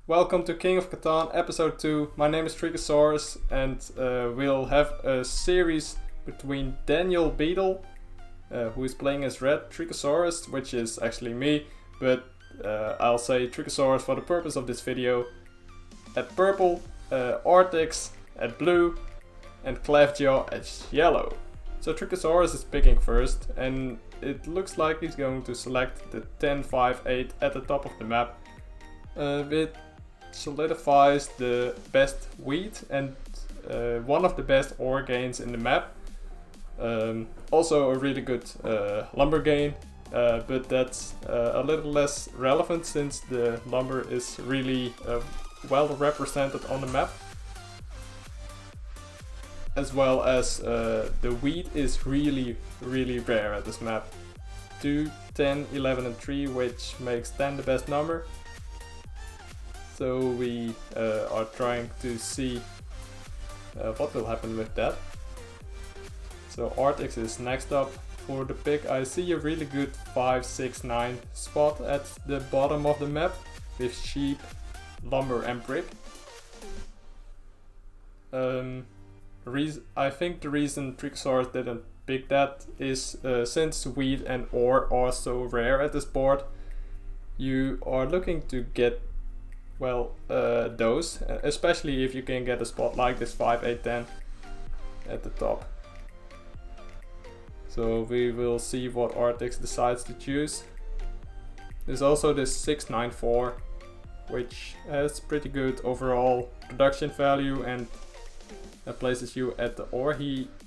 Welcome to King of Catan episode 2. My name is Treeckosaurus and we'll have a series between DanielBeadle, who is playing as red Treeckosaurus, which is actually me, but I'll say Treeckosaurus for the purpose of this video, at purple, Artix at blue, and Clavjoh at yellow. So Treeckosaurus is picking first, and it looks like he's going to select the 10-5-8 at the top of the map. It solidifies the best wheat and one of the best ore gains in the map. Also a really good lumber gain, but that's a little less relevant since the lumber is really well represented on the map. As well as the wheat is really rare at this map. 2, 10, 11 and 3, which makes 10 the best number. So we are trying to see what will happen with that. So Artix is next up for the pick. I see a really good 5, 6, 9 spot at the bottom of the map with sheep, lumber and brick. I think the reason Treeckosaurus didn't pick that is since wheat and ore are so rare at this board, you are looking to get those, especially if you can get a spot like this 5, 8, 10 at the top. So we will see what Artix decides to choose. There's also this 6, 9, 4, which has pretty good overall production value and places you at the ore.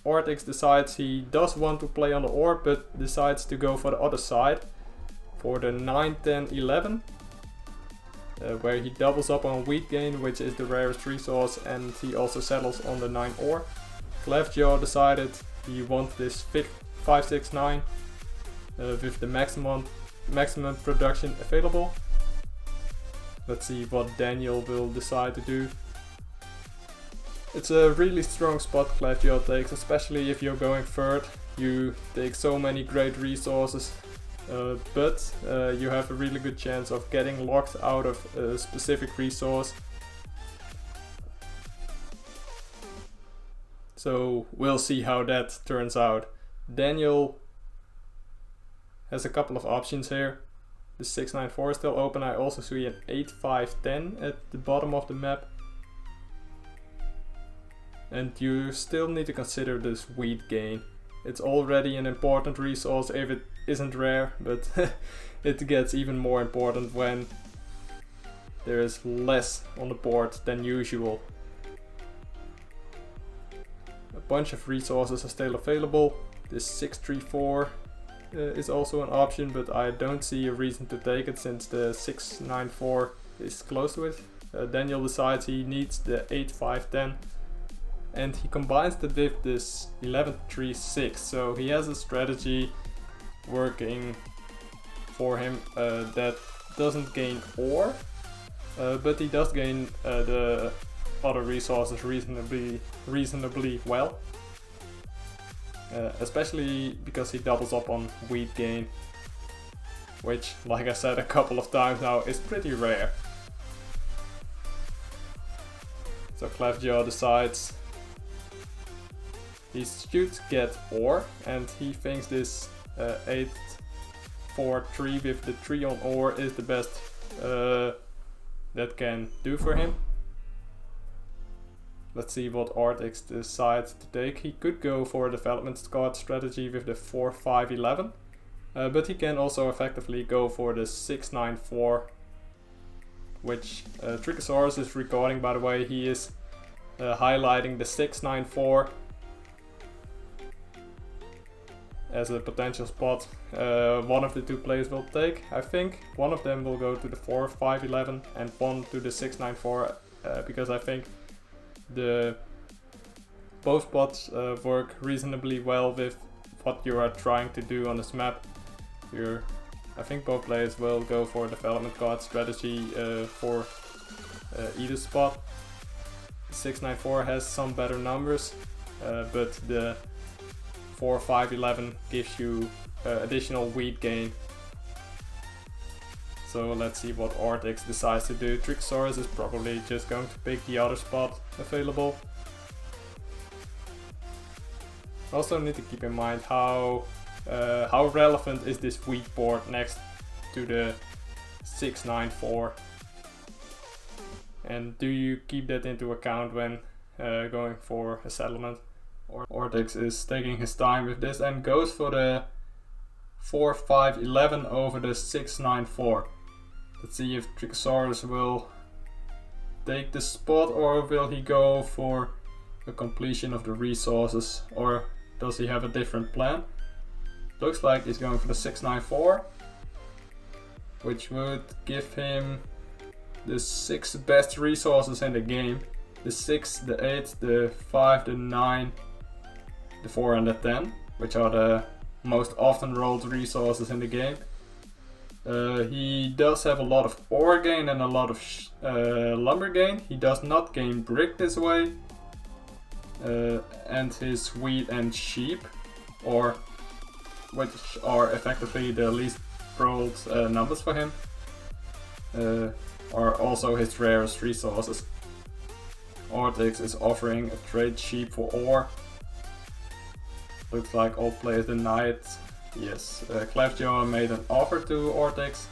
Artix decides he does want to play on the ore, but decides to go for the other side for the 9, 10, 11. Where he doubles up on wheat gain, which is the rarest resource, and he also settles on the 9 ore. Clavjoh decided he wants this 5, 6, 9 with the maximum production available. Let's see what Daniel will decide to do. It's a really strong spot Clavjoh takes, especially if you're going third. You take so many great resources. But you have a really good chance of getting locked out of a specific resource. So we'll see how that turns out. Daniel has a couple of options here. The 6, 9, 4 is still open. I also see an 8, 5, 10 at the bottom of the map. And you still need to consider this wheat gain. It's already an important resource if it isn't rare, but it gets even more important when there is less on the board than usual. A bunch of resources are still available. This 634 is also an option, but I don't see a reason to take it since the 694 is close to it. Daniel decides he needs the 8, 5, 10. And he combines that with this 11, 3, 6. So he has a strategy working for him that doesn't gain ore, but he does gain the other resources reasonably well. Especially because he doubles up on wheat gain, which, like I said a couple of times now, is pretty rare. So Clavjoh decides he should get ore, and he thinks this 8, 4, 3 with the 3 on ore is the best that can do for him. Let's see what Artix decides to take. He could go for a development card strategy with the 4, 5, 11, but he can also effectively go for the 6, 9, 4, which Treeckosaurus is recording, by the way. He is highlighting the 6, 9, 4 as a potential spot one of the two players will take. I think one of them will go to the 4, 5, 11 and one to the 6, 9, 4 because I think both spots work reasonably well with what you are trying to do on this map. I think both players will go for development card strategy for either spot. 6, 9, 4 has some better numbers, but the 4, 5, 11 gives you additional wheat gain. So let's see what Artix decides to do. Treeckosaurus is probably just going to pick the other spot available. Also need to keep in mind how relevant is this wheat board next to the 694, and do you keep that into account when going for a settlement? Artix is taking his time with this and goes for the 4-5-11 over the 6-9-4. Let's see if Treeckosaurus will take the spot, or will he go for a completion of the resources, or does he have a different plan? Looks like he's going for the 6-9-4, which would give him the 6 best resources in the game. The 6, the 8, the 5, the 9, the 4 and the 10, which are the most often rolled resources in the game. He does have a lot of ore gain and a lot of lumber gain. He does not gain brick this way. And his wheat and sheep, which are effectively the least rolled numbers for him, are also his rarest resources. Artix is offering a trade sheep for ore. Looks like all players deny it. Yes, Clavjoh made an offer to Artix.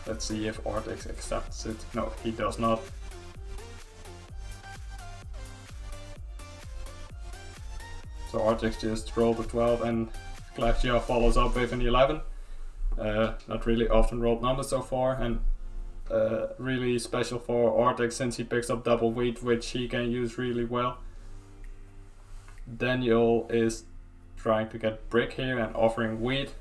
Let's see if Artix accepts it. No, he does not. So Artix just rolled a 12 and Clavjoh follows up with an 11. Not really often rolled numbers so far, and really special for Artix since he picks up double wheat, which he can use really well. Daniel is trying to get brick here and offering wheat.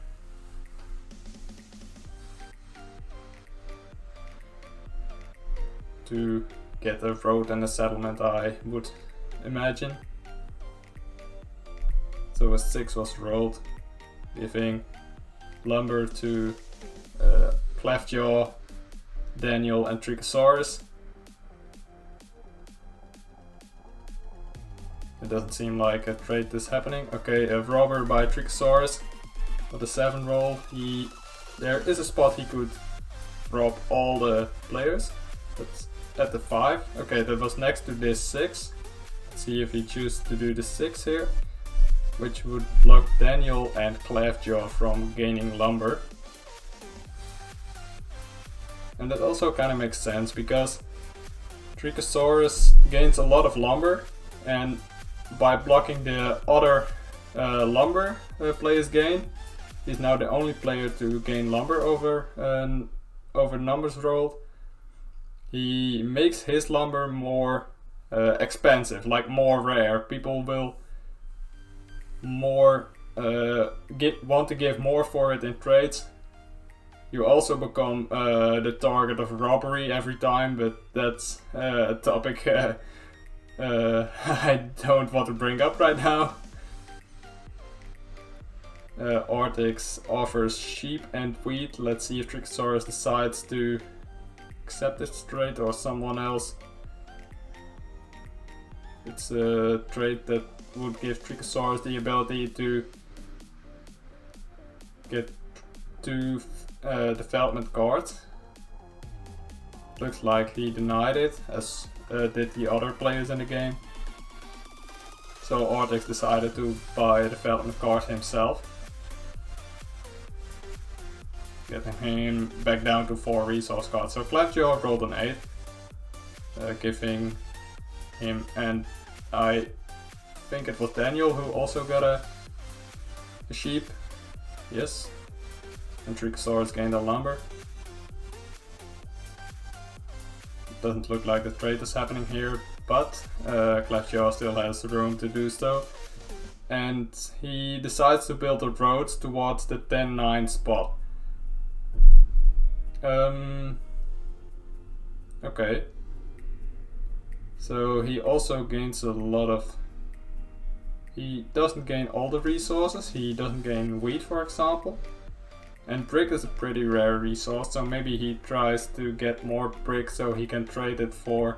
To get a road and a settlement, I would imagine. So a 6 was rolled, giving lumber to Clavjoh, Daniel and Treeckosaurus. It doesn't seem like a trade is happening. Okay, a robber by Treeckosaurus with a 7 roll. There is a spot he could rob all the players. That's at the 5. Okay, that was next to this 6. Let's see if he chooses to do the 6 here, which would block Daniel and Clavjoh from gaining lumber. And that also kind of makes sense because Treeckosaurus gains a lot of lumber, and by blocking the other lumber players gain, he's now the only player to gain lumber over numbers rolled. He makes his lumber more expensive, like more rare. People will want to give more for it in trades. You also become the target of robbery every time, but that's a topic I don't want to bring up right now. Artix offers sheep and wheat. Let's see if Treeckosaurus decides to accept this trade or someone else. It's a trade that would give Treeckosaurus the ability to get 2 development cards. Looks like he denied it, as did the other players in the game. So Artix decided to buy a development card himself, getting him back down to 4 resource cards. So Clavjoh rolled an 8, giving him, and I think it was Daniel who also got a sheep. Yes. And Treeckosaurus gained a lumber. It doesn't look like the trade is happening here, but Clavjoh still has room to do so. And he decides to build the roads towards the 10-9 spot. Okay. So he also gains a lot of... He doesn't gain all the resources. He doesn't gain wheat, for example. And brick is a pretty rare resource, so maybe he tries to get more brick so he can trade it for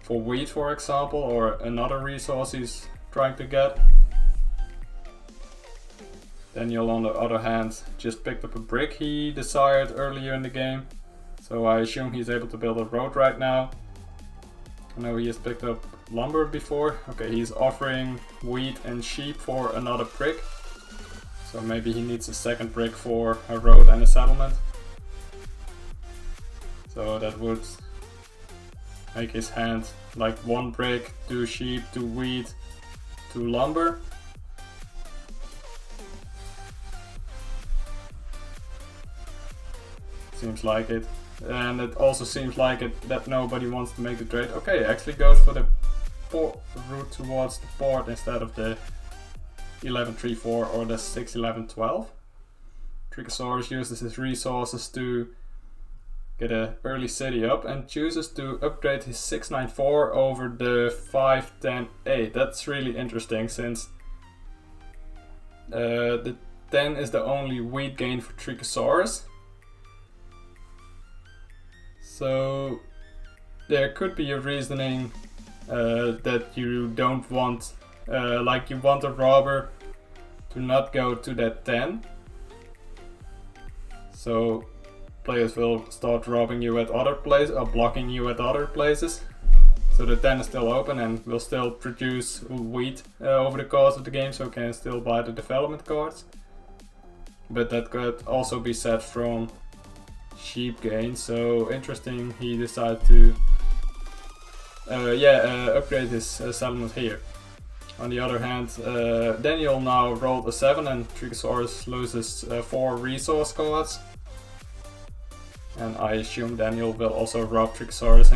wheat, for example, or another resource he's trying to get. Daniel, on the other hand, just picked up a brick he desired earlier in the game. So I assume he's able to build a road right now. I know he has picked up lumber before. Okay, he's offering wheat and sheep for another brick. So maybe he needs a second brick for a road and a settlement. So that would make his hand like 1 brick, 2 sheep, 2 wheat, 2 lumber. Seems like it. And it also seems like it that nobody wants to make the trade. Okay, actually goes for the route towards the port instead of the 11-3-4 or the 6-11-12. Treeckosaurus uses his resources to get an early city up and chooses to upgrade his 6-9-4 over the 5-10-8. That's really interesting since the 10 is the only wheat gain for Treeckosaurus. So there could be a reasoning that you don't want, like you want a robber to not go to that 10. So players will start robbing you at other places or blocking you at other places. So the 10 is still open and will still produce wheat over the course of the game, so you can still buy the development cards. But that could also be set from sheep gain, so interesting he decided to upgrade his settlement here. On the other hand, Daniel now rolled a 7 and Treeckosaurus loses 4 resource cards. And I assume Daniel will also rob Treeckosaurus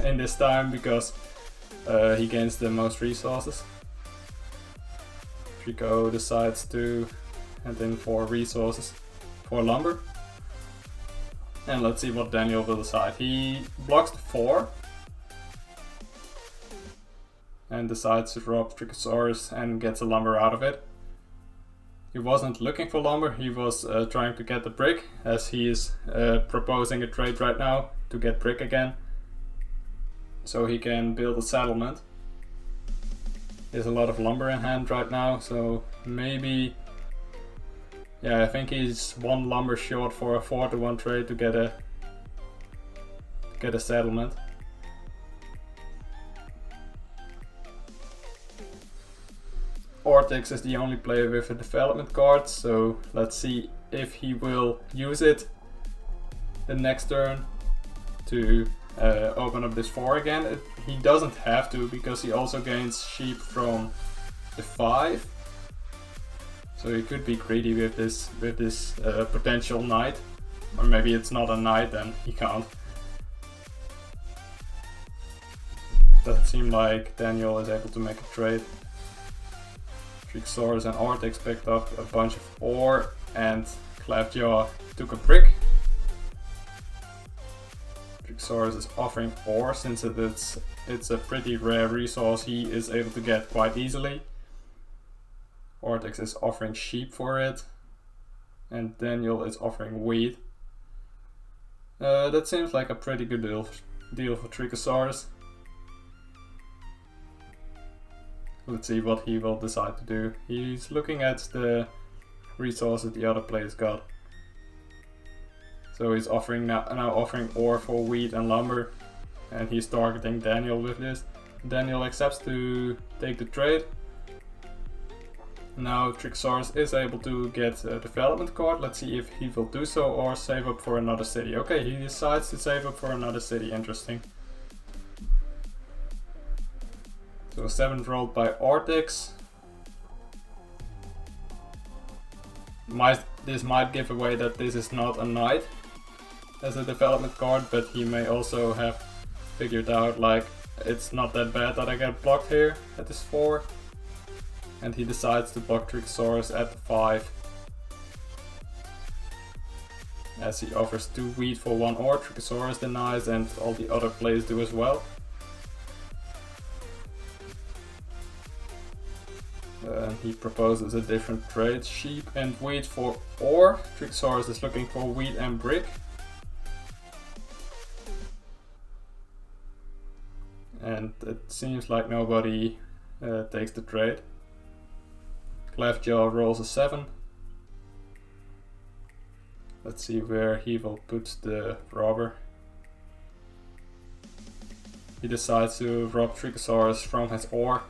in this time because he gains the most resources. Treecko decides to hand in 4 resources for lumber. And let's see what Daniel will decide. He blocks the 4 and decides to rob Treeckosaurus and gets a lumber out of it. He wasn't looking for lumber, he was trying to get the brick, as he is proposing a trade right now to get brick again. So he can build a settlement. He has a lot of lumber in hand right now, so maybe... Yeah, I think he's 1 lumber short for a 4-to-1 trade to get a settlement. Artix is the only player with a development card, so let's see if he will use it the next turn to open up this 4 again. He doesn't have to because he also gains sheep from the 5. So he could be greedy with this potential knight, or maybe it's not a knight, then he can't. Doesn't seem like Daniel is able to make a trade. Treeckosaurus and Artix picked up a bunch of ore, and Clavjoh took a brick. Treeckosaurus is offering ore since it's a pretty rare resource he is able to get quite easily. Artix is offering sheep for it, and Daniel is offering wheat. That seems like a pretty good deal for Treeckosaurus. Let's see what he will decide to do. He's looking at the resources the other players got. So he's offering now offering ore for wheat and lumber, and he's targeting Daniel with this. Daniel accepts to take the trade. Now Treeckosaurus is able to get a development card. Let's see if he will do so or save up for another city. Okay, he decides to save up for another city. Interesting. So 7 rolled by Artix. This might give away that this is not a knight as a development card, but he may also have figured out like it's not that bad that I get blocked here at this 4. And he decides to block Treeckosaurus at the 5. As he offers 2 wheat for 1 ore, Treeckosaurus denies, and all the other players do as well. He proposes a different trade, sheep and wheat for ore. Treeckosaurus is looking for wheat and brick. And it seems like nobody takes the trade. Clavjoh rolls a 7 Let's see where he will put the robber. He decides to rob Treeckosaurus from his ore.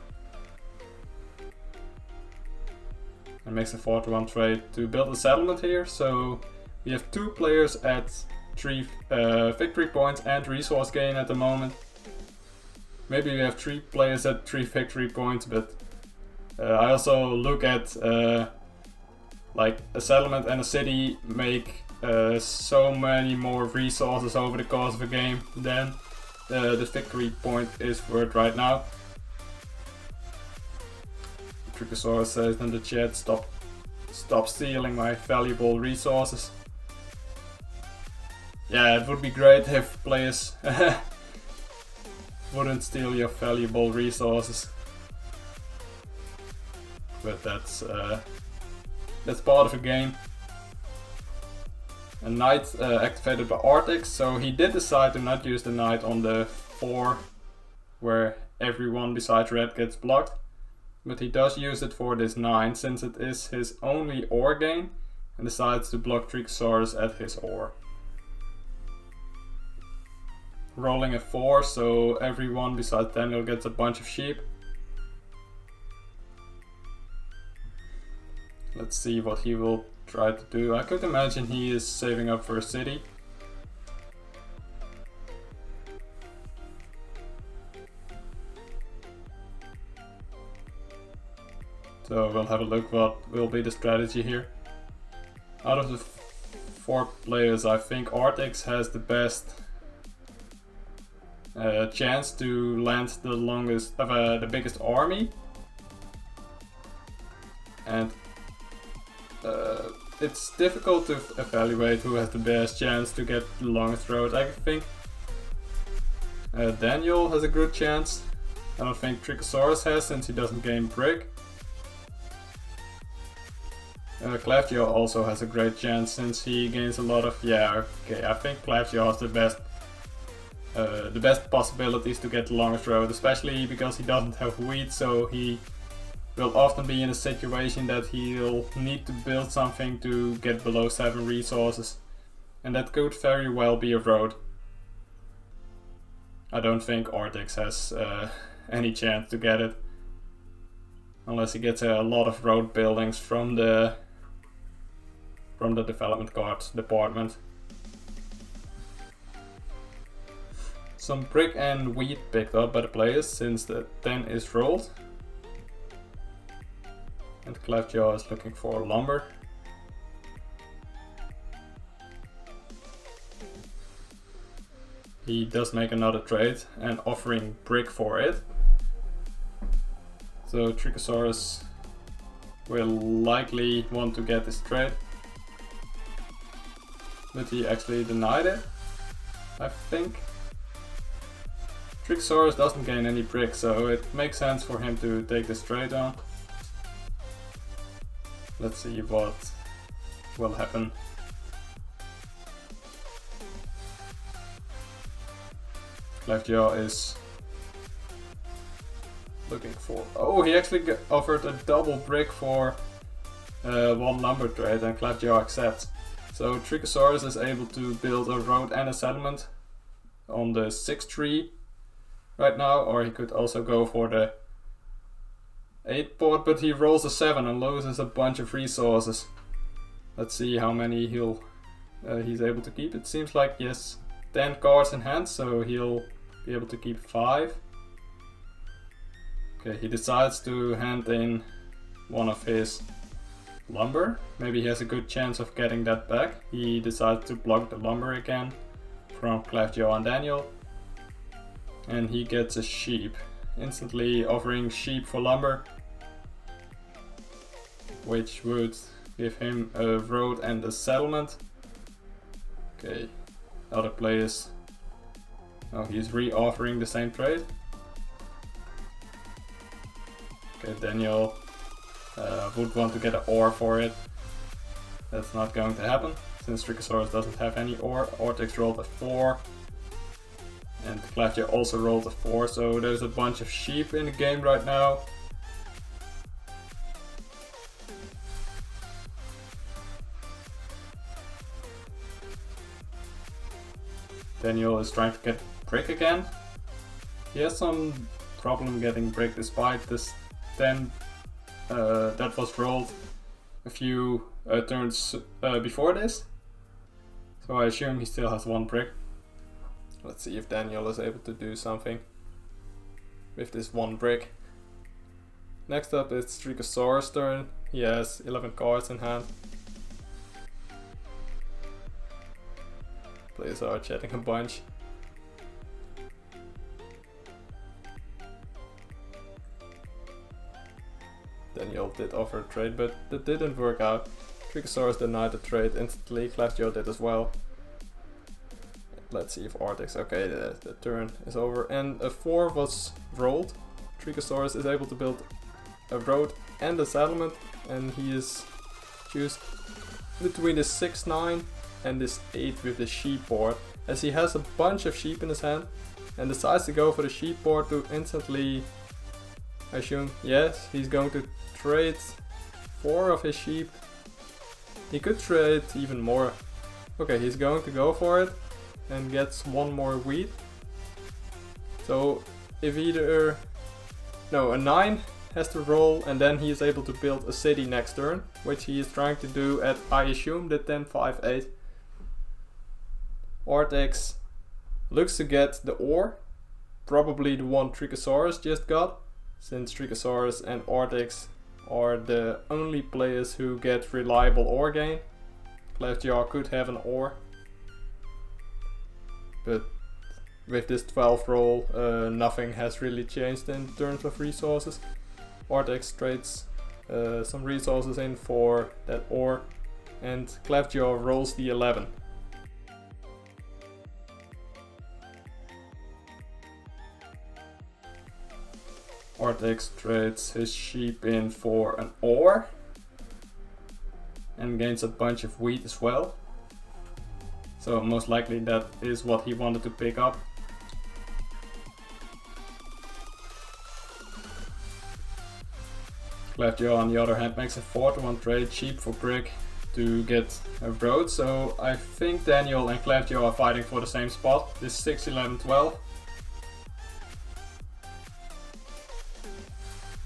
And makes a 4-to-1 trade to build a settlement here. So we have 2 players at 3 victory points and resource gain at the moment. Maybe we have 3 players at 3 victory points, but I also look at like a settlement and a city make so many more resources over the course of a game than the victory point is worth right now. Treeckosaurus says in the chat, stop stealing my valuable resources. Yeah, it would be great if players wouldn't steal your valuable resources. But that's part of a game. A knight activated by Artix, so he did decide to not use the knight on the 4 where everyone besides red gets blocked. But he does use it for this 9 since it is his only ore gain, and decides to block Treeckosaurus at his ore. Rolling a 4, so everyone besides Daniel gets a bunch of sheep. Let's see what he will try to do. I could imagine he is saving up for a city. So we'll have a look what will be the strategy here. Out of the 4 players, I think Artix has the best chance to land the biggest army. And it's difficult to evaluate who has the best chance to get the longest road. I think Daniel has a good chance. I don't think Treeckosaurus has, since he doesn't gain brick. Clavjoh also has a great chance since he gains a lot of... Yeah, okay, I think Clavjoh has the best possibilities to get the longest road, especially because he doesn't have wheat, so he will often be in a situation that he'll need to build something to get below 7 resources. And that could very well be a road. I don't think Artix has any chance to get it. Unless he gets a lot of road buildings from the development card department. Some brick and wheat picked up by the players since the 10 is rolled. And Clavjoh is looking for lumber. He does make another trade and offering brick for it. So Treeckosaurus will likely want to get this trade. But he actually denied it, I think. Treeckosaurus doesn't gain any brick, so it makes sense for him to take this trade on. Let's see what will happen. Clavjoh is looking for... Oh, he actually offered a double brick for 1 lumber trade, and Clavjoh accepts. So Treeckosaurus is able to build a road and a settlement on the 6th tree right now, or he could also go for the 8 port, but he rolls a 7 and loses a bunch of resources. Let's see how many he's able to keep. It seems like he has 10 cards in hand, so he'll be able to keep 5. Okay, he decides to hand in one of his lumber. Maybe he has a good chance of getting that back. He decides to block the lumber again from Clavjoh and Daniel. And he gets a sheep, instantly offering sheep for lumber, which would give him a road and a settlement. Okay, other players. Oh, he's re-offering the same trade. Okay, Daniel would want to get an ore for it. That's not going to happen, since Treeckosaurus doesn't have any ore. Artix rolled a 4. And Clavjoh also rolled a 4, so there's a bunch of sheep in the game right now. Daniel is trying to get brick again. He has some problem getting brick despite this 10 that was rolled a few turns before this. So I assume he still has 1 brick. Let's see if Daniel is able to do something with this 1 brick. Next up is Treeckosaurus' turn. He has 11 cards in hand. Players are chatting a bunch. Daniel did offer a trade, but that didn't work out. Treeckosaurus denied the trade instantly. Clavjoh did as well. Let's see if Artix. Okay, the turn is over, and a 4 was rolled. Treeckosaurus is able to build a road and a settlement, and he is choose between this 6-9 and this 8 with the sheep board, as he has a bunch of sheep in his hand and decides to go for the sheep board to instantly, I assume, yes, he's going to trade 4 of his sheep. He could trade even more. Okay, he's going to go for it and gets 1 more wheat. So if either, no, a 9 has to roll, and then he is able to build a city next turn, which he is trying to do at, I assume, the 10-5-8. Artix looks to get the ore, probably the one Treeckosaurus just got, since Treeckosaurus and Artix are the only players who get reliable ore gain. Clavjoh could have an ore, but with this 12 roll, nothing has really changed in terms of resources. Artix trades some resources in for that ore, and Clavjoh rolls the 11. Artix trades his sheep in for an ore and gains a bunch of wheat as well. So most likely that is what he wanted to pick up. Clavjoh on the other hand makes a 4-1 trade, sheep for brick, to get a road. So I think Daniel and Clavjoh are fighting for the same spot, this 6, 11, 12.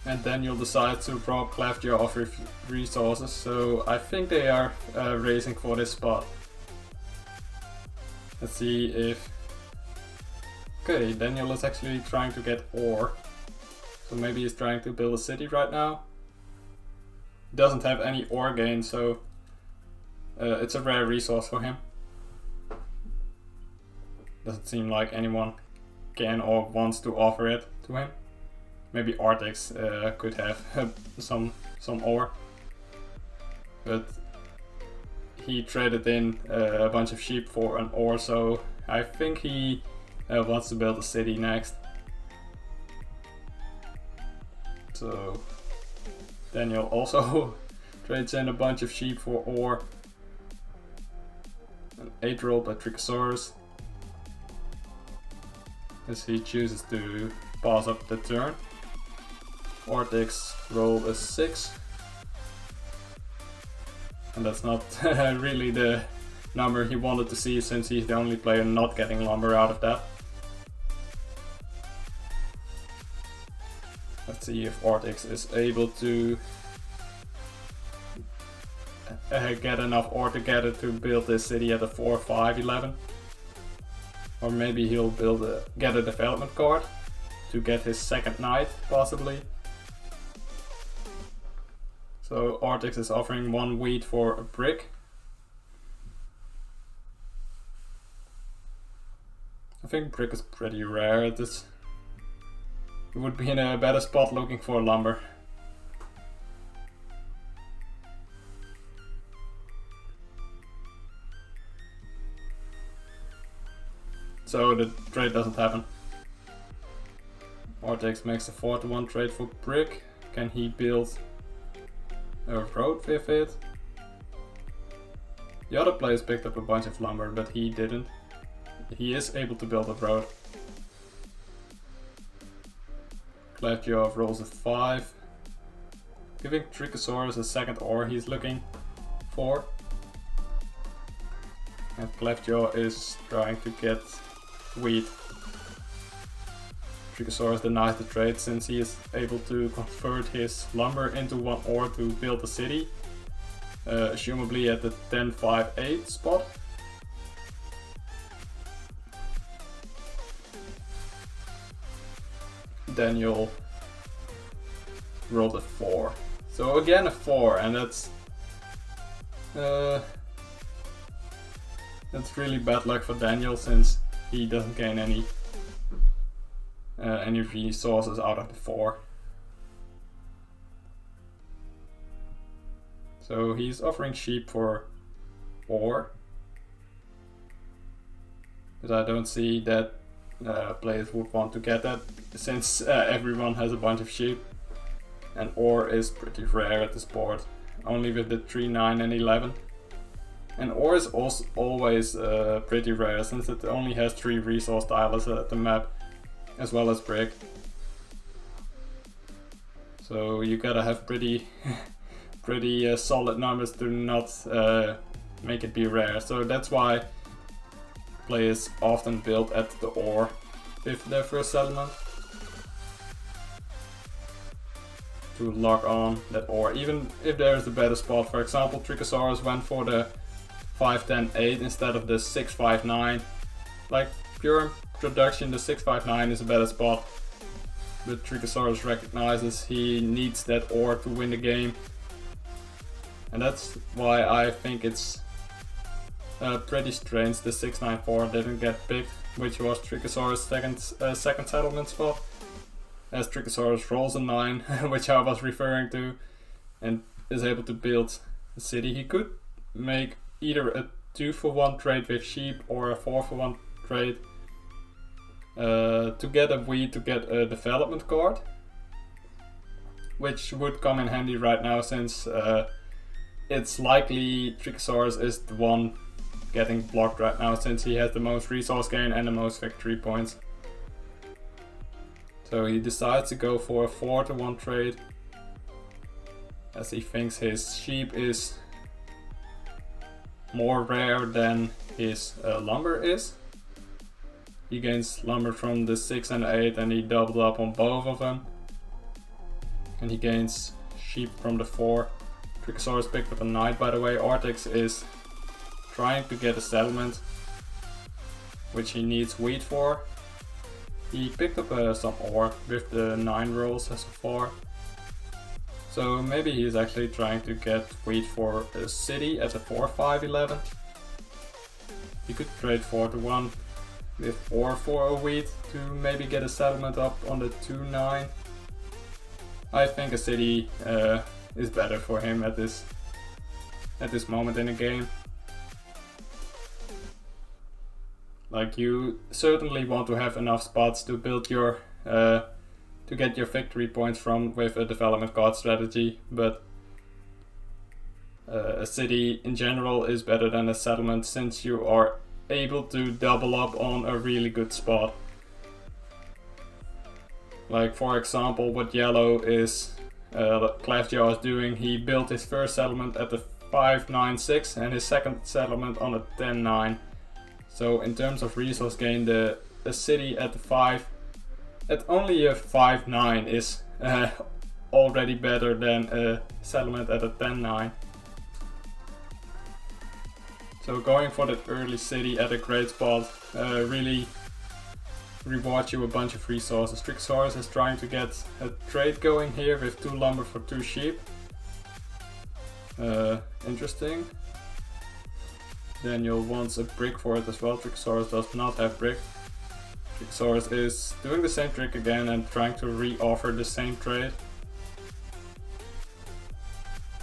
And Daniel decides to rob Clavjoh of resources, so I think they are racing for this spot. Let's see if... Okay, Daniel is actually trying to get ore. So maybe he's trying to build a city right now. He doesn't have any ore gain, so it's a rare resource for him. Doesn't seem like anyone can or wants to offer it to him. Maybe Artix could have some ore, but he traded in a bunch of sheep for an ore, so I think he wants to build a city next. So Daniel also trades in a bunch of sheep for ore. An 8 roll by Treeckosaurus, as he chooses to pass up the turn. Artix rolled a 6, and that's not really the number he wanted to see, since he's the only player not getting lumber out of that. Let's see if Artix is able to get enough ore together to build this city at a 4, 5, 11. Or maybe he'll get a development card to get his second knight, possibly. So Artix is offering 1 wheat for a brick. I think brick is pretty rare at this. We would be in a better spot looking for lumber. So the trade doesn't happen. Artix makes a 4-1 trade for brick. Can he build a road with it? The other players picked up a bunch of lumber, but he didn't. He is able to build a road. Clavjoh rolls a 5, giving Treeckosaurus a second ore he's looking for. And Clavjoh is trying to get wheat. Treeckosaurus denies the trade since he is able to convert his lumber into 1 ore to build a city, assumably at the 10-5-8 spot. Daniel rolled a 4. So again a 4, and that's really bad luck for Daniel since he doesn't gain any resources out of the 4. So he's offering sheep for ore, but I don't see that players would want to get that since everyone has a bunch of sheep, and ore is pretty rare at this board, only with the 3, 9 and 11. And ore is also always pretty rare since it only has 3 resource tiles at the map, as well as brick. So you gotta have pretty solid numbers to not make it be rare. So that's why players often build at the ore with their first settlement to lock on that ore, even if there is a better spot. For example, Treeckosaurus went for the 5-10-8 instead of the 6-5-9. Like pure production, the 6-5-9 is a better spot, but Treeckosaurus recognizes he needs that ore to win the game, and that's why I think it's pretty strange the 6-9-4 didn't get picked, which was Treeckosaurus' second settlement spot, as Treeckosaurus rolls a 9, which I was referring to, and is able to build a city. He could make either a 2-for-1 trade with sheep or a 4-for-1 trade to get a wheat to get a development card, which would come in handy right now since it's likely Treeckosaurus is the one getting blocked right now since he has the most resource gain and the most victory points. So he decides to go for a 4-to-1 trade as he thinks his sheep is more rare than his lumber is. He gains lumber from the 6 and 8 and he doubled up on both of them. And he gains sheep from the 4. Treeckosaurus picked up a knight, by the way. Artix is trying to get a settlement, which he needs wheat for. He picked up some ore with the 9 rolls so far. So maybe he's actually trying to get wheat for a city at a 4-5-11. He could trade 4-to-1 with ore for a wheat to maybe get a settlement up on the 2-9. I think a city is better for him at this moment in the game. Like, you certainly want to have enough spots to build your to get your victory points from with a development card strategy, but a city in general is better than a settlement since you are able to double up on a really good spot. Like, for example, what yellow is Clavjoh is doing, he built his first settlement at the 5-9-6 and his second settlement on a 10-9. So in terms of resource gain, the city at the 5, at only a 5-9 is already better than a settlement at a 10-9. So going for that early city at a great spot really rewards you a bunch of resources. Treeckosaurus is trying to get a trade going here with 2 lumber for 2 sheep. Interesting. Daniel wants a brick for it as well. Treeckosaurus does not have brick. Treeckosaurus is doing the same trick again and trying to re-offer the same trade.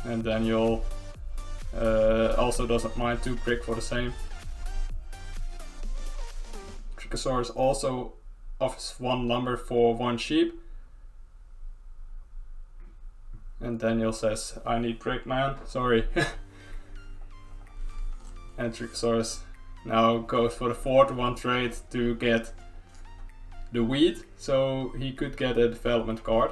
And Daniel also doesn't mind 2 brick for the same. Treeckosaurus also offers 1 lumber for 1 sheep. And Daniel says, I need brick, man, sorry. And Treeckosaurus now goes for the 4-to-1 trade to get the wheat, so he could get a development card.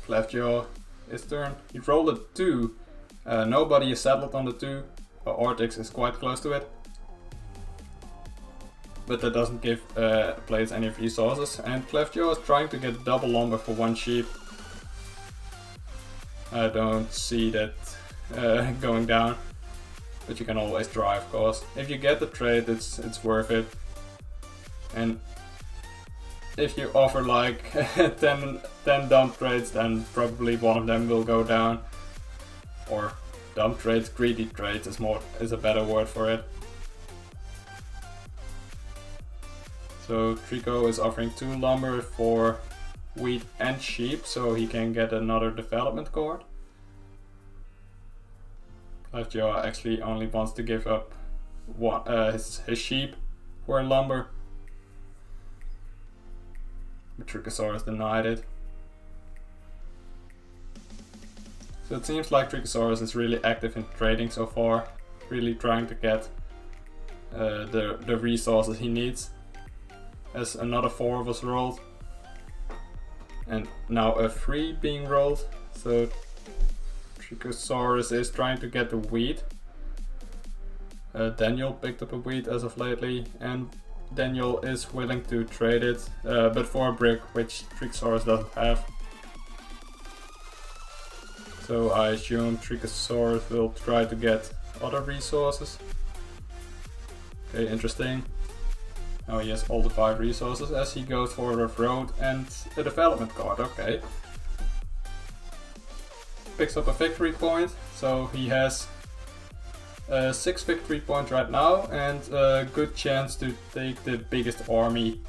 Clavjoh his turn. He rolled a 2. Nobody is settled on the 2. Artix is quite close to it. But that doesn't give players any resources. And Clavjoh is trying to get double lumber for 1 sheep. I don't see that going down. But you can always try, of course. If you get the trade, it's worth it. And if you offer like 10 dump trades, then probably one of them will go down. Or dump trades, greedy trades is a better word for it. So Treecko is offering 2 lumber for wheat and sheep, so he can get another development card. Clavjoh actually only wants to give up his sheep for lumber. But Treeckosaurus denied it. So it seems like Treeckosaurus is really active in trading so far, really trying to get the resources he needs. As another 4 was rolled, and now a 3 being rolled, so Treeckosaurus is trying to get the wheat. Daniel picked up a wheat as of lately, and Daniel is willing to trade it, but for a brick, which Treeckosaurus doesn't have. So I assume Treeckosaurus will try to get other resources. Okay, interesting. Now he has all the 5 resources as he goes for a road and a development card, okay. Picks up a victory point, so he has 6 victory points right now and a good chance to take the biggest army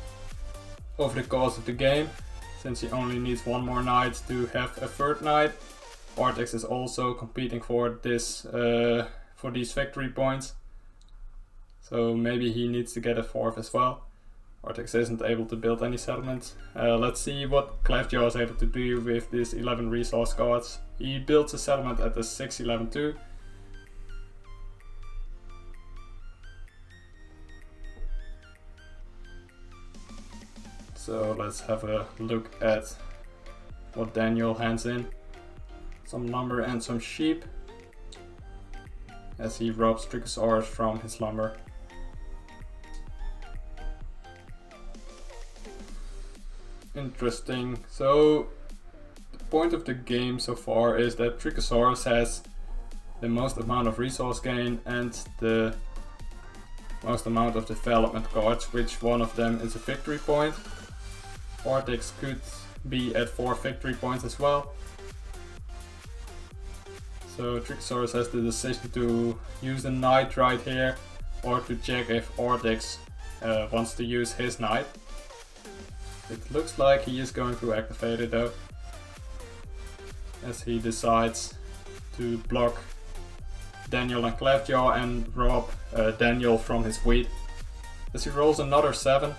over the course of the game, since he only needs 1 more knight to have a 3rd knight. Artix is also competing for this for these victory points. So maybe he needs to get a 4th as well. Artix isn't able to build any settlements. Let's see what Clavjoh is able to do with these 11 resource cards. He builds a settlement at the 611 too. So let's have a look at what Daniel hands in. Some lumber and some sheep, as he robs Treeckosaurus from his lumber. Interesting. So the point of the game so far is that Treeckosaurus has the most amount of resource gain and the most amount of development cards, which one of them is a victory point. Artix could be at 4 victory points as well. So Treeckosaurus has the decision to use the knight right here, or to check if Artix wants to use his knight. It looks like he is going to activate it though, as he decides to block Daniel and Clavjoh and rob Daniel from his wheat. As he rolls another 7,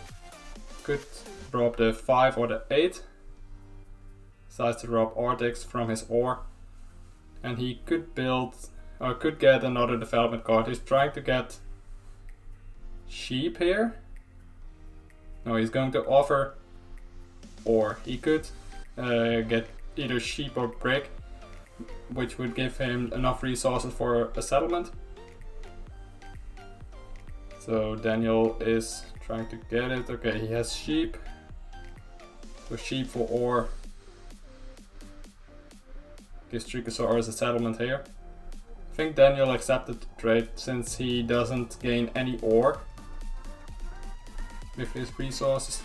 could rob the 5 or the 8. Decides to rob Artix from his ore. And he could build, or could get another development card. He's trying to get sheep here. No, he's going to offer ore. He could get either sheep or brick, which would give him enough resources for a settlement. So Daniel is trying to get it. Okay, he has sheep. So sheep for ore gives Treeckosaurus a settlement here. I think Daniel accepted the trade since he doesn't gain any ore with his resources.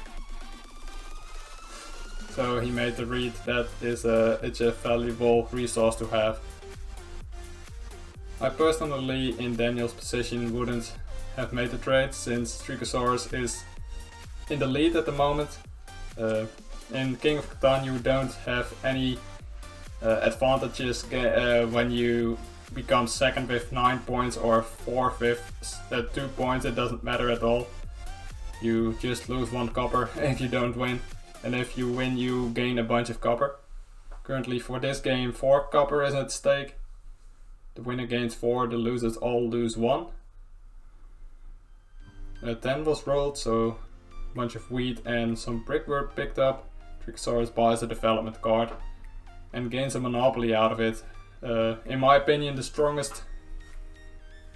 So he made the read that it's a valuable resource to have. I personally, in Daniel's position, wouldn't have made the trade since Treeckosaurus is in the lead at the moment. In King of Catan you don't have any advantages when you become 2nd with 9 points or 4th with 2 points. It doesn't matter at all. You just lose 1 copper if you don't win, and if you win you gain a bunch of copper. Currently for this game 4 copper is at stake. The winner gains 4, the losers all lose 1. 10 was rolled, so a bunch of wheat and some brick were picked up. Treeckosaurus buys a development card. and gains a monopoly out of it. In my opinion, the strongest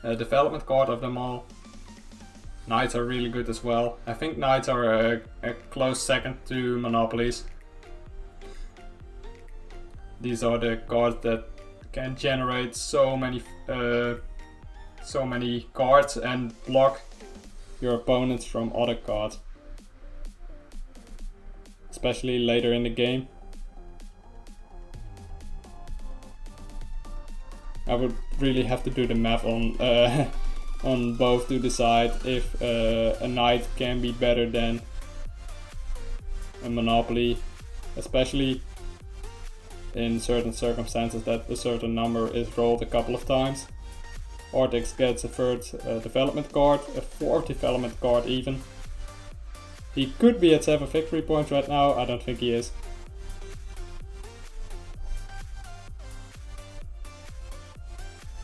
development card of them all. Knights are really good as well. I think Knights are a close second to monopolies. These are the cards that can generate so many cards and block your opponents from other cards, especially later in the game. I would really have to do the math on on both to decide if a knight can be better than a monopoly, especially in certain circumstances that a certain number is rolled a couple of times. Artix gets a third development card, a fourth development card even. He could be at 7 victory points right now, I don't think he is.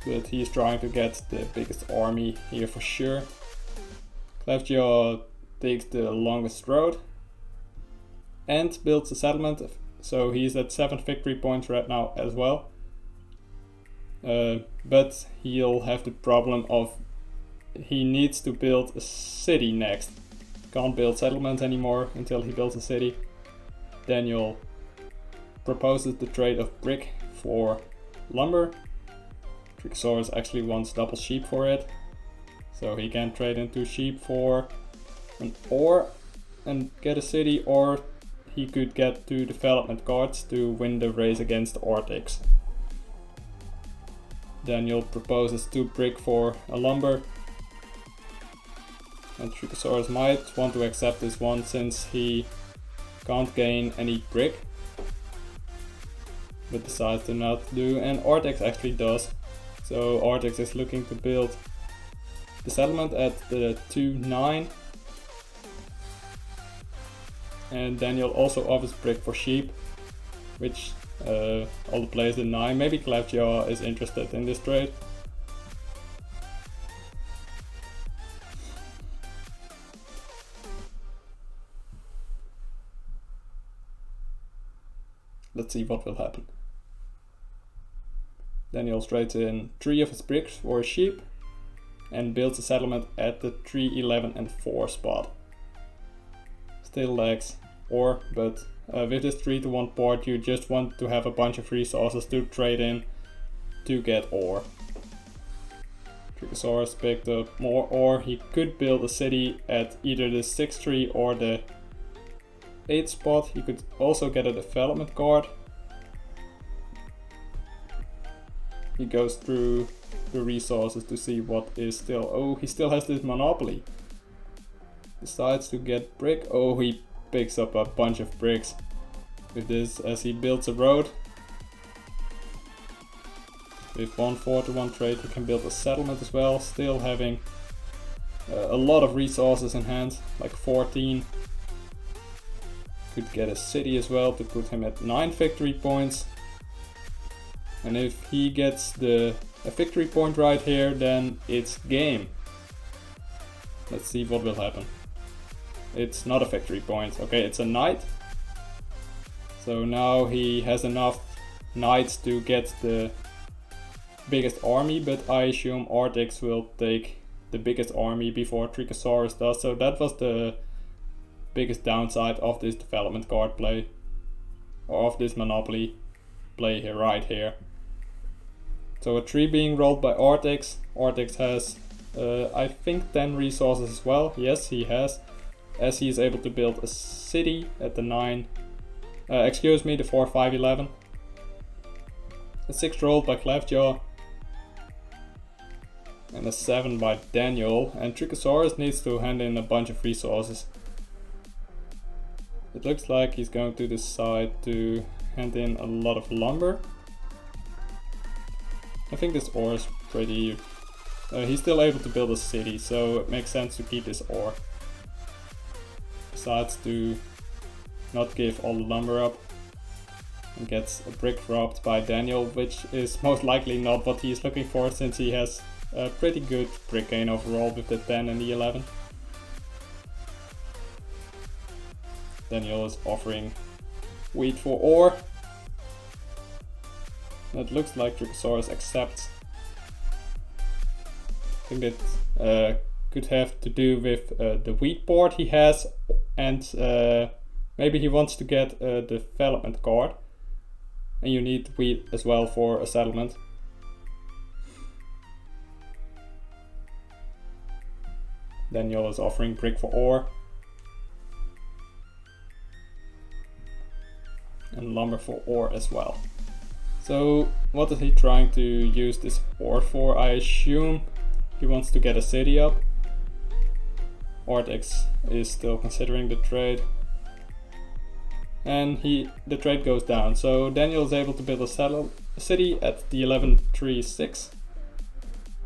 But he's trying to get the biggest army here for sure. Clavjoh takes the longest road and builds a settlement, so he's at 7 victory points right now as well. But he'll have the problem of he needs to build a city next. Can't build settlements anymore until he builds a city. Daniel proposes the trade of brick for lumber. Treeckosaurus actually wants double sheep for it, so he can trade into sheep for an ore and get a city, or he could get 2 development cards to win the race against Artix. Daniel proposes 2 brick for a lumber, and Treeckosaurus might want to accept this one since he can't gain any brick, but decides to not do, and Artix actually does. So Artix is looking to build the settlement at the 2-9. And Daniel also offers brick for sheep, which all the players deny. Maybe Clavjoh is interested in this trade. Let's see what will happen. Daniel trades in 3 of his bricks for a sheep and builds a settlement at the 3, 11 and 4 spot. Still lacks ore, but with this 3-to-1 port you just want to have a bunch of resources to trade in to get ore. Treeckosaurus picked up more ore. He could build a city at either the 6-3 or the 8 spot. He could also get a development card. He goes through the resources to see what is still. Oh, he still has this monopoly. Decides to get brick. Oh, he picks up a bunch of bricks with this as he builds a road. With 1 4-to-1 trade he can build a settlement as well, still having a lot of resources in hand, like 14. Could get a city as well to put him at 9 victory points. And if he gets a victory point right here, then it's game. Let's see what will happen. It's not a victory point. Okay, it's a knight. So now he has enough knights to get the biggest army, but I assume Artix will take the biggest army before Treeckosaurus does. So that was the biggest downside of this development card play, or of this monopoly play here, right here. So a 3 being rolled by Artix. Artix has, I think, 10 resources as well. Yes, he has, as he is able to build a city at the 9. The 4, 5, 11. A 6 rolled by Clavjoh. And a 7 by Daniel. And Treeckosaurus needs to hand in a bunch of resources. It looks like he's going to decide to hand in a lot of lumber. I think this ore is pretty... he's still able to build a city, so it makes sense to keep this ore. Decides to not give all the lumber up. And gets a brick robbed by Daniel, which is most likely not what he's looking for, since he has a pretty good brick gain overall with the 10 and the 11. Daniel is offering wheat for ore. That looks like Treeckosaurus accepts. I think that could have to do with the wheat board he has, and maybe he wants to get a development card. And you need wheat as well for a settlement. Daniel is offering brick for ore. And lumber for ore as well. So what is he trying to use this ore for? I assume he wants to get a city up. Artix is still considering the trade. And the trade goes down. So Daniel is able to build a city at the 1136.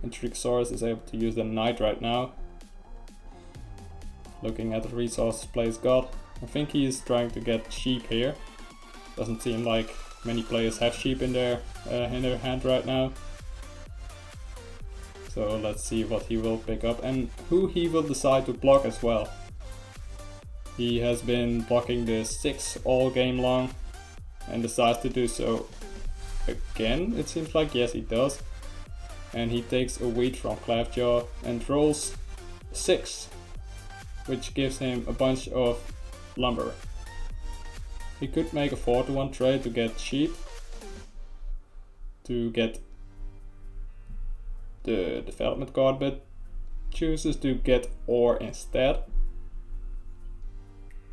And Treeckosaurus is able to use the knight right now. Looking at the resources players got. I think he is trying to get sheep here. Doesn't seem like many players have sheep in their hand right now. So let's see what he will pick up and who he will decide to block as well. He has been blocking the 6 all game long and decides to do so again, it seems like. Yes, he does. And he takes a wheat from Clavjoh and rolls 6, which gives him a bunch of lumber. He could make a 4-to-1 trade to get sheep, to get the development card, but chooses to get ore instead.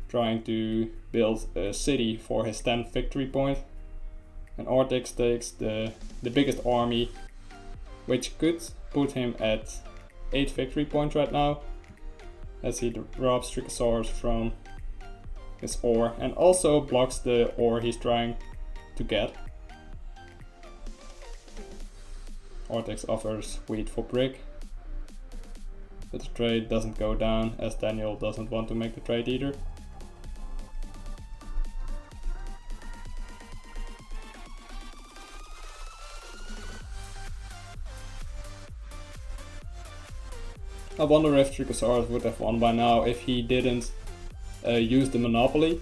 Trying to build a city for his 10th victory point. And Artix takes the biggest army, which could put him at 8 victory points right now, as he robs Treeckosaurus from his ore and also blocks the ore he's trying to get. Artix offers wheat for brick, but the trade doesn't go down as Daniel doesn't want to make the trade either. I wonder if Treeckosaurus would have won by now if he didn't use the monopoly.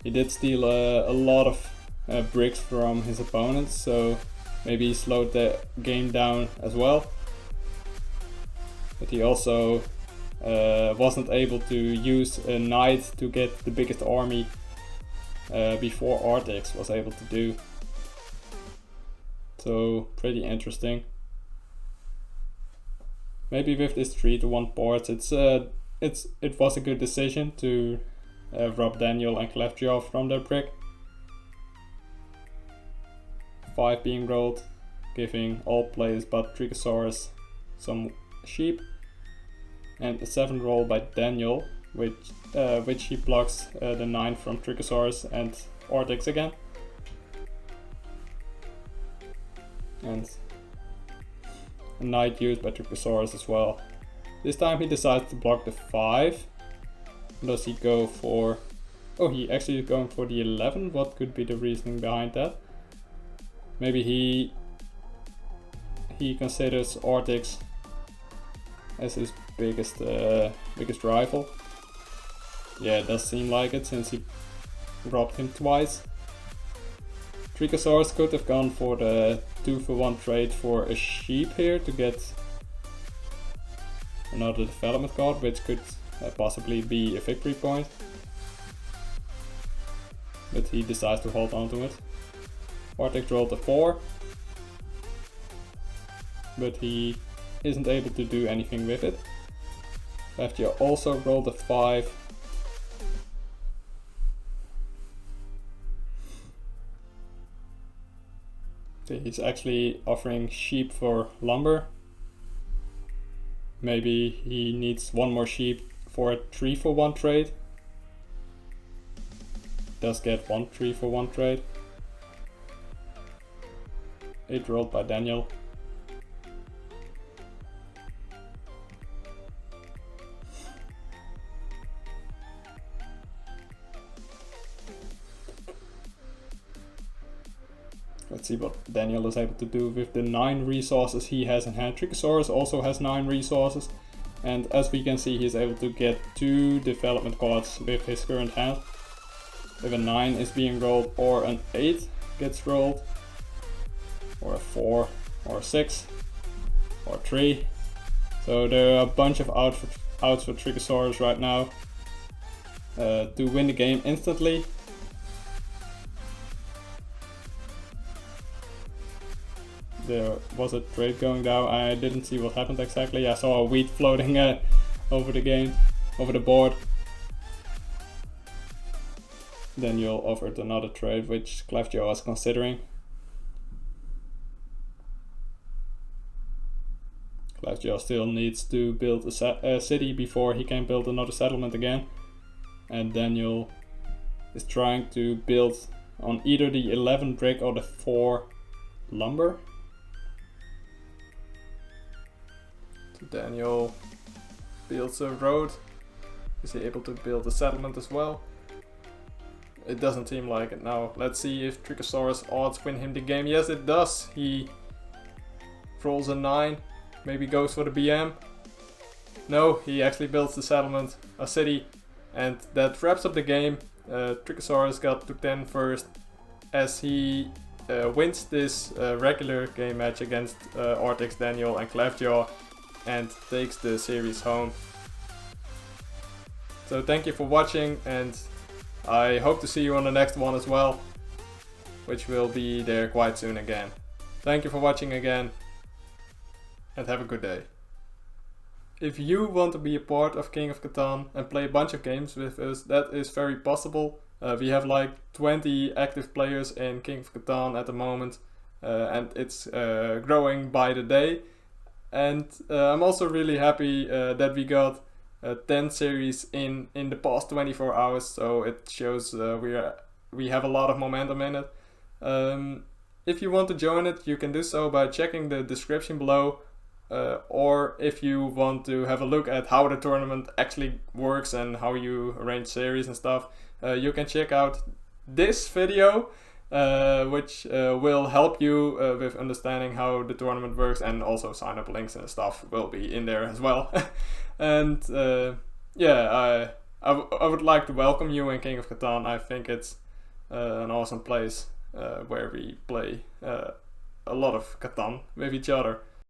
He did steal a lot of bricks from his opponents, so maybe he slowed the game down as well. But he also wasn't able to use a knight to get the biggest army before Artix was able to do. So pretty interesting. Maybe with this 3-to-1 board, it was a good decision to rob Daniel and Clavjoh from their brick. 5 being rolled, giving all players but Treeckosaurus some sheep, and a 7 roll by Daniel, which he blocks the 9 from Treeckosaurus and Artix again. And a knight used by Treeckosaurus as well. This time he decides to block the 5. Does he go for... Oh, he actually is going for the 11. What could be the reasoning behind that? Maybe he considers Artix as his biggest rival. Yeah, it does seem like it since he robbed him twice. Treeckosaurus could have gone for the 2-for-1 trade for a sheep here to get another development card, which could possibly be a victory point. But he decides to hold on to it. Artix rolled a 4, but he isn't able to do anything with it. Clavjoh also rolled a 5. He's actually offering sheep for lumber. Maybe he needs 1 more sheep for a 3-for-1 trade. Does get 1 3-for-1 trade. 8 rolled by Daniel. Let's see what Daniel is able to do with the 9 resources he has in hand. Treeckosaurus also has 9 resources, and as we can see, he is able to get 2 development cards with his current hand. If a 9 is being rolled or an 8, gets rolled, or a 4, or a 6, or 3. So there are a bunch of outs for Treeckosaurus right now to win the game instantly. There was a trade going down. I didn't see what happened exactly. I saw a wheat floating over the board. Daniel offered another trade, which Clavjoh was considering. Clavjoh still needs to build a city before he can build another settlement again. And Daniel is trying to build on either the 11 brick or the 4 lumber. So Daniel builds a road. Is he able to build a settlement as well? It doesn't seem like it now. Let's see if Treeckosaurus odds win him the game. Yes, it does. He rolls a 9. Maybe goes for the BM. No, he actually builds the settlement, a city. And that wraps up the game. Treeckosaurus got to 10 first as he wins this regular game match against Artix, Daniel and Clavjoh and takes the series home. So thank you for watching, and I hope to see you on the next one as well, which will be there quite soon again. Thank you for watching again, and have a good day. If you want to be a part of King of Catan and play a bunch of games with us, that is very possible. We have like 20 active players in King of Catan at the moment, and it's growing by the day. And I'm also really happy that we got 10 series in the past 24 hours, so it shows we have a lot of momentum in it. If you want to join it, you can do so by checking the description below, or if you want to have a look at how the tournament actually works and how you arrange series and stuff, you can check out this video, which will help you with understanding how the tournament works, and also sign up links and stuff will be in there as well. And yeah, I would like to welcome you in King of Catan. I think it's an awesome place where we play a lot of Catan with each other.